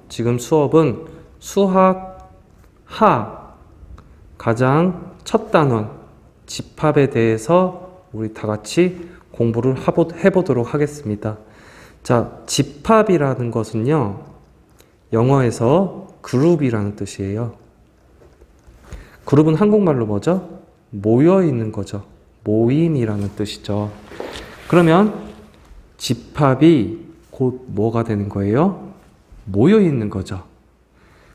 지금 수업은 수학 하 가장 첫 단원 집합에 대해서 우리 다 같이 공부를 해보도록 하겠습니다. 자, 집합이라는 것은요, 영어에서 그룹이라는 뜻이에요. 그룹은 한국말로 뭐죠? 모여 있는 거죠. 모임이라는 뜻이죠. 그러면 집합이 곧 뭐가 되는 거예요? 모여 있는 거죠.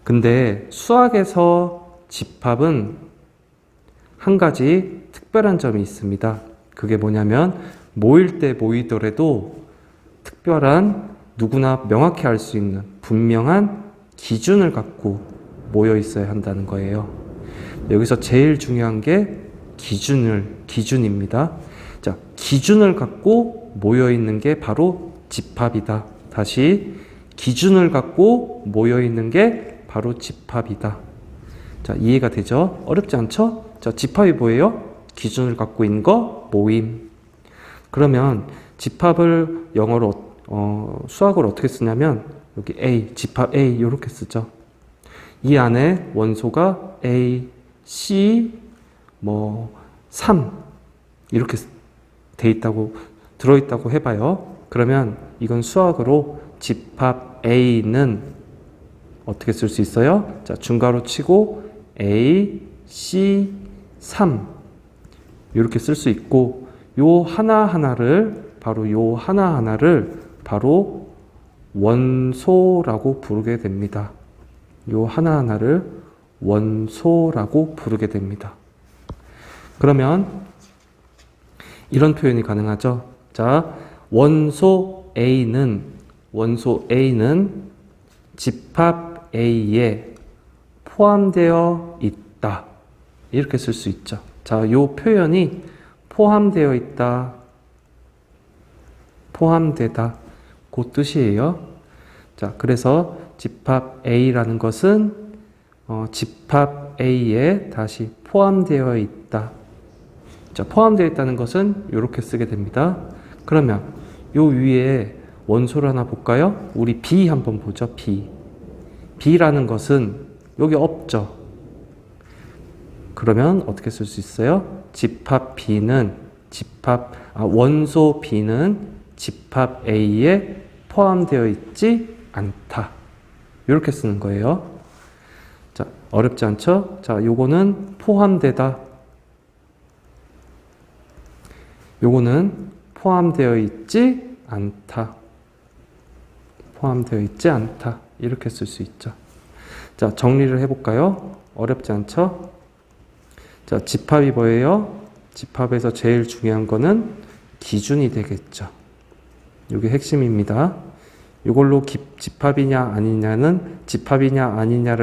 근데 수학에서 집합은 한 가지 특별한 점이 있습니다. 그게 뭐냐면 모일 때 모이더라도 특별한 누구나 명확히 알 수 있는 분명한 기준을 갖고 모여 있어야 한다는 거예요. 여기서 제일 중요한 게 기준입니다. 자, 기준을 갖고 모여 있는 게 바로 집합이다. 다시 기준을 갖고 모여 있는 게 바로 집합이다. 자, 이해가 되죠? 어렵지 않죠? 자, 집합이 뭐예요? 기준을 갖고 있는 거, 모임. 그러면 집합을 영어로 수학을 어떻게 쓰냐면 여기 A, 집합 A 이렇게 쓰죠. 이 안에 원소가 A, C, 3 이렇게 들어있다고 해봐요. 그러면 이건 수학으로 집합 A는 어떻게 쓸 수 있어요? 자, 중괄호 치고 A, C, 3 이렇게 쓸 수 있고, 요 하나하나를 바로 원소라고 부르게 됩니다. 요 하나하나를 원소라고 부르게 됩니다. 그러면 이런 표현이 가능하죠. 자, 원소 A는 집합 A에 포함되어 있다. 이렇게 쓸 수 있죠. 자, 요 표현이 포함되어 있다, 포함되다, 그 뜻이에요. 자, 그래서 집합 A라는 것은 집합 A에 다시 포함되어 있다. 자, 포함되어 있다는 것은 이렇게 쓰게 됩니다. 그러면 요 위에 원소를 하나 볼까요? 우리 B 한번 보죠. B라는 것은 여기 없죠. 그러면 어떻게 쓸 수 있어요? 원소 B는 집합 A에 포함되어 있지 않다. 이렇게 쓰는 거예요. 자, 어렵지 않죠? 자, 요거는 포함되다. 요거는 포함되어 있지 않다. 포함되어 있지 않다. 이렇게 쓸 수 있죠. 자, 정리를 해볼까요? 어렵지 않죠? 자, 집합이 뭐예요? 집합에서 제일 중요한 거는 기준이 되겠죠. 이게 핵심입니다. 이걸로 집합이냐 아니냐를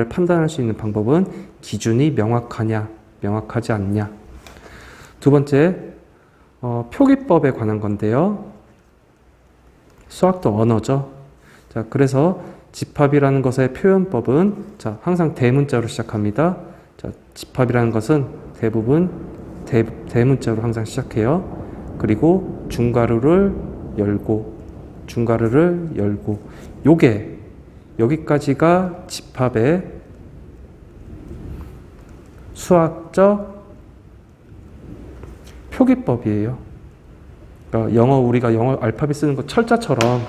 판단할 수 있는 방법은 기준이 명확하냐, 명확하지 않냐. 두 번째, 표기법에 관한 건데요. 수학도 언어죠. 자, 그래서 집합이라는 것의 표현법은 자, 항상 대문자로 시작합니다. 자, 집합이라는 것은 대부분 대문자로 항상 시작해요. 그리고 중괄호를 열고 요게 여기까지가 집합의 수학적 표기법이에요. 그러니까 우리가 영어 알파벳 쓰는 거 철자처럼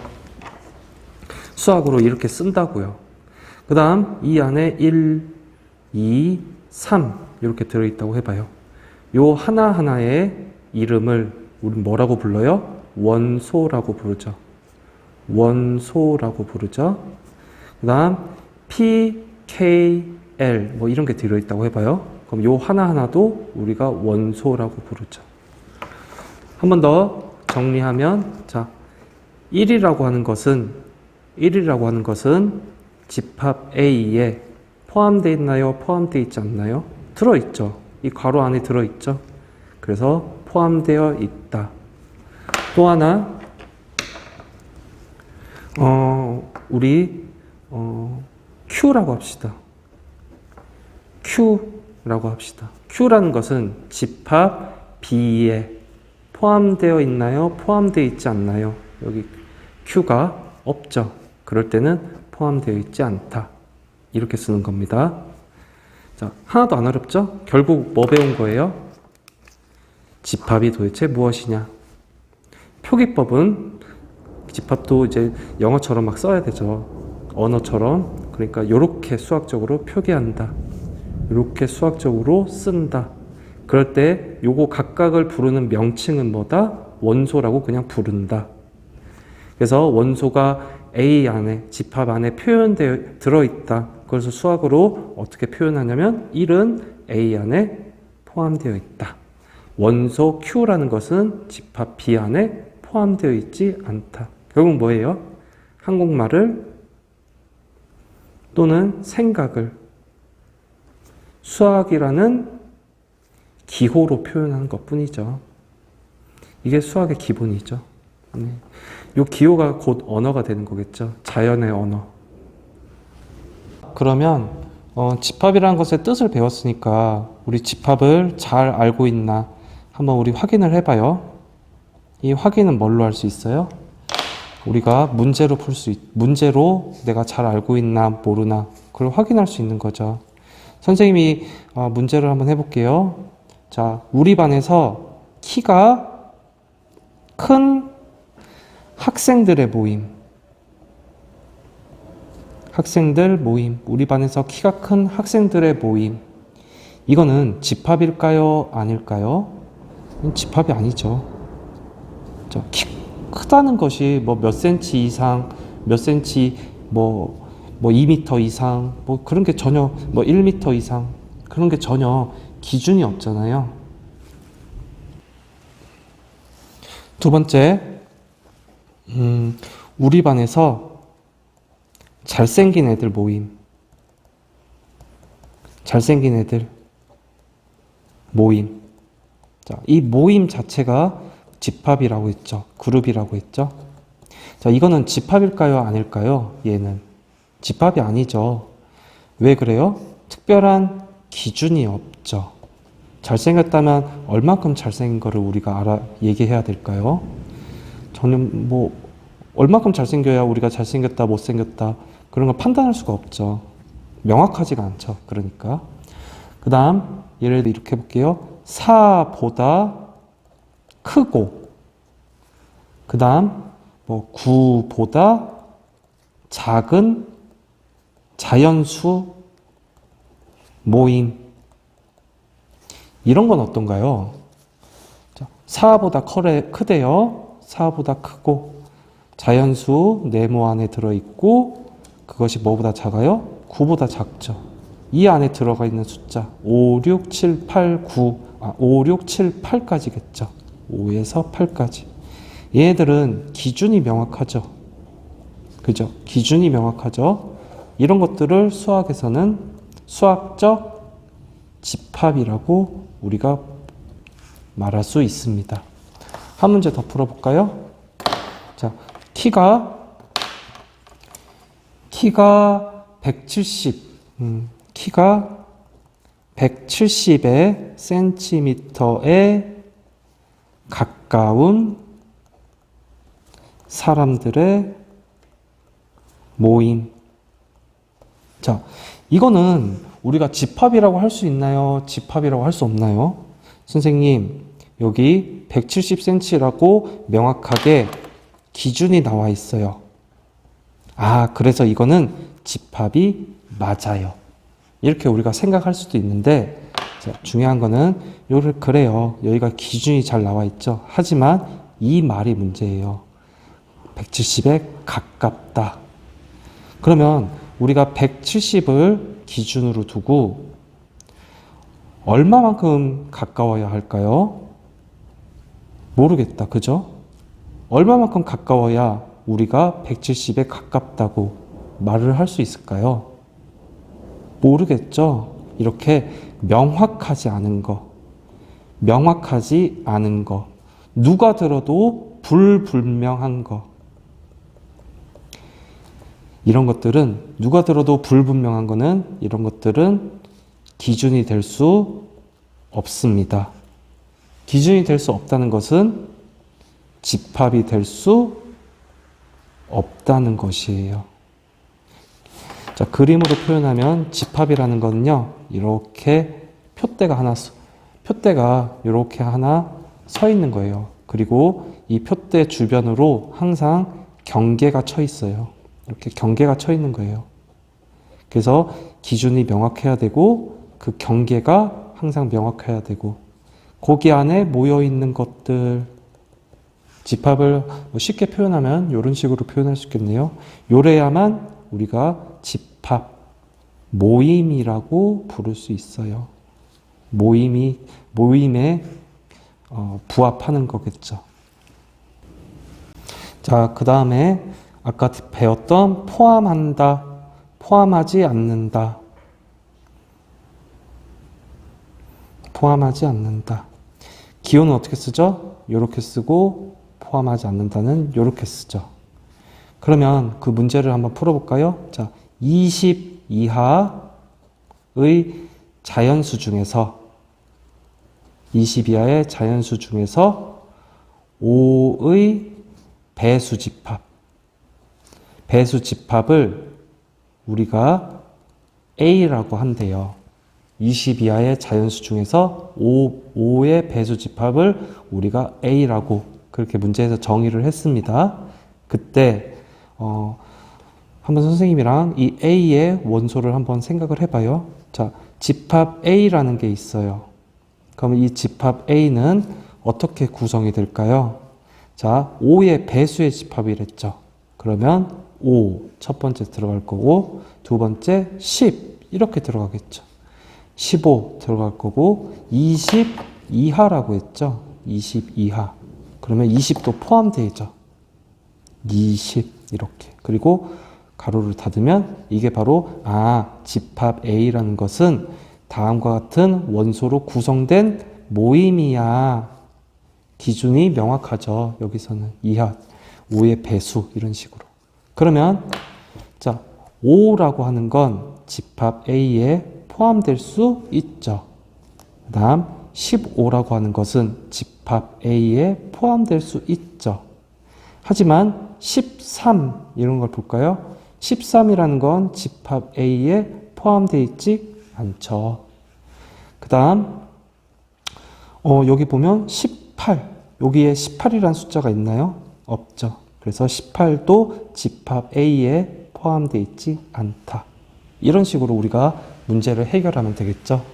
수학으로 이렇게 쓴다고요. 그 다음 이 안에 1, 2, 3 이렇게 들어있다고 해봐요. 요 하나하나의 이름을 우리 뭐라고 불러요? 원소라고 부르죠. 그 다음 P, K, L 이런 게 들어있다고 해봐요. 그럼 요 하나하나도 우리가 원소라고 부르죠. 한 번 더 정리하면, 자, 1이라고 하는 것은 집합 A에 포함되어 있나요? 포함되어 있지 않나요? 들어있죠. 이 괄호 안에 들어있죠. 그래서 포함되어 있다. 또 하나, 우리 Q라고 합시다. Q라는 것은 집합 B에 포함되어 있나요? 포함되어 있지 않나요? 여기 Q가 없죠. 그럴 때는 포함되어 있지 않다. 이렇게 쓰는 겁니다. 자, 하나도 안 어렵죠? 결국 뭐 배운 거예요? 집합이 도대체 무엇이냐? 표기법은 집합도 이제 영어처럼 막 써야 되죠. 언어처럼. 그러니까 이렇게 수학적으로 표기한다. 이렇게 수학적으로 쓴다. 그럴 때 요거 각각을 부르는 명칭은 뭐다? 원소라고 그냥 부른다. 그래서 원소가 A 안에, 집합 안에 표현되어 들어있다. 그래서 수학으로 어떻게 표현하냐면 1은 A 안에 포함되어 있다. 원소 Q라는 것은 집합 B 안에 포함되어 있지 않다. 결국 뭐예요? 한국말을 또는 생각을 수학이라는 기호로 표현하는 것뿐이죠. 이게 수학의 기본이죠. 이 기호가 곧 언어가 되는 거겠죠. 자연의 언어. 그러면 집합이라는 것의 뜻을 배웠으니까 우리 집합을 잘 알고 있나 한번 우리 확인을 해봐요. 이 확인은 뭘로 할 수 있어요? 우리가 문제로 문제로 내가 잘 알고 있나 모르나 그걸 확인할 수 있는 거죠. 선생님이 문제를 한번 해볼게요. 자, 우리 반에서 키가 큰 학생들의 모임. 학생들 모임. 우리 반에서 키가 큰 학생들의 모임. 이거는 집합일까요? 아닐까요? 집합이 아니죠. 키 크다는 것이 뭐 몇 센치 이상, 몇 센치, 뭐 2m 이상, 뭐 그런 게 전혀, 뭐 1m 이상, 그런 게 전혀 기준이 없잖아요. 두 번째, 우리 반에서 잘생긴 애들 모임. 잘생긴 애들 모임. 자, 이 모임 자체가 집합이라고 했죠. 그룹이라고 했죠. 자, 이거는 집합일까요? 아닐까요? 얘는 집합이 아니죠. 왜 그래요? 특별한 기준이 없죠. 잘생겼다면 얼만큼 잘생긴 거를 우리가 얘기해야 될까요? 저는 얼만큼 잘생겨야 우리가 잘생겼다, 못생겼다 그런 걸 판단할 수가 없죠. 명확하지가 않죠. 그러니까. 그 다음 예를 들어 이렇게 해볼게요. 4보다 크고, 그 다음 9보다 작은 자연수 모임. 이런 건 어떤가요? 4보다 크대요. 4보다 크고, 자연수 네모 안에 들어있고, 그것이 뭐보다 작아요? 9보다 작죠. 이 안에 들어가 있는 숫자 5, 6, 7, 8, 9, 5, 6, 7, 8까지겠죠. 5에서 8까지. 얘네들은 기준이 명확하죠. 그죠? 기준이 명확하죠. 이런 것들을 수학에서는 수학적 집합이라고 우리가 말할 수 있습니다. 한 문제 더 풀어볼까요? 자, 키가 170, 키가 170의 센티미터에 가까운 사람들의 모임. 자, 이거는 우리가 집합이라고 할 수 있나요? 집합이라고 할 수 없나요? 선생님, 여기 170cm라고 명확하게 기준이 나와 있어요. 그래서 이거는 집합이 맞아요. 이렇게 우리가 생각할 수도 있는데, 자, 중요한 거는 그래요. 여기가 기준이 잘 나와 있죠. 하지만 이 말이 문제예요. 170에 가깝다. 그러면 우리가 170을 기준으로 두고 얼마만큼 가까워야 할까요? 모르겠다. 그죠? 얼마만큼 가까워야 우리가 170에 가깝다고 말을 할 수 있을까요? 모르겠죠? 이렇게 명확하지 않은 거, 누가 들어도 불분명한 거, 이런 것들은 누가 들어도 불분명한 거는 이런 것들은 기준이 될 수 없습니다. 기준이 될 수 없다는 것은 집합이 될 수 없다는 것이에요. 자, 그림으로 표현하면 집합이라는 거는요, 이렇게 표대가 이렇게 하나 서 있는 거예요. 그리고 이 표대 주변으로 항상 경계가 쳐 있어요. 이렇게 경계가 쳐 있는 거예요. 그래서 기준이 명확해야 되고, 그 경계가 항상 명확해야 되고, 거기 안에 모여 있는 것들, 집합을 쉽게 표현하면 이런 식으로 표현할 수 있겠네요. 요래야만 우리가 집합, 모임이라고 부를 수 있어요. 모임에 부합하는 거겠죠. 자, 그 다음에 아까 배웠던 포함한다, 포함하지 않는다. 포함하지 않는다. 기호는 어떻게 쓰죠? 이렇게 쓰고 포함하지 않는다는 이렇게 쓰죠. 그러면 그 문제를 한번 풀어볼까요? 자, 20 이하의 자연수 중에서 20 이하의 자연수 중에서 5의 배수집합을 우리가 A라고 한대요. 20 이하의 자연수 중에서 5의 배수집합을 우리가 A라고 그렇게 문제에서 정의를 했습니다. 그때 한번 선생님이랑 이 A의 원소를 한번 생각을 해봐요. 자, 집합 A라는 게 있어요. 그럼 이 집합 A는 어떻게 구성이 될까요? 자, 5의 배수의 집합이랬죠. 그러면 5, 첫 번째 들어갈 거고, 두 번째 10, 이렇게 들어가겠죠. 15 들어갈 거고, 20 이하라고 했죠. 20 이하. 그러면 20도 포함되죠. 20, 이렇게. 그리고 가로를 닫으면 이게 바로, 집합 A라는 것은 다음과 같은 원소로 구성된 모임이야. 기준이 명확하죠. 여기서는 이하, 5의 배수 이런 식으로. 그러면 자, 5라고 하는 건 집합 A에 포함될 수 있죠. 그 다음 15라고 하는 것은 집합 A에 포함될 수 있죠. 하지만 13 이런 걸 볼까요? 13이라는 건 집합 A에 포함되어 있지 않죠. 그 다음 여기 보면 18, 여기에 18이라는 숫자가 있나요? 없죠. 그래서 18도 집합 A에 포함되어 있지 않다. 이런 식으로 우리가 문제를 해결하면 되겠죠.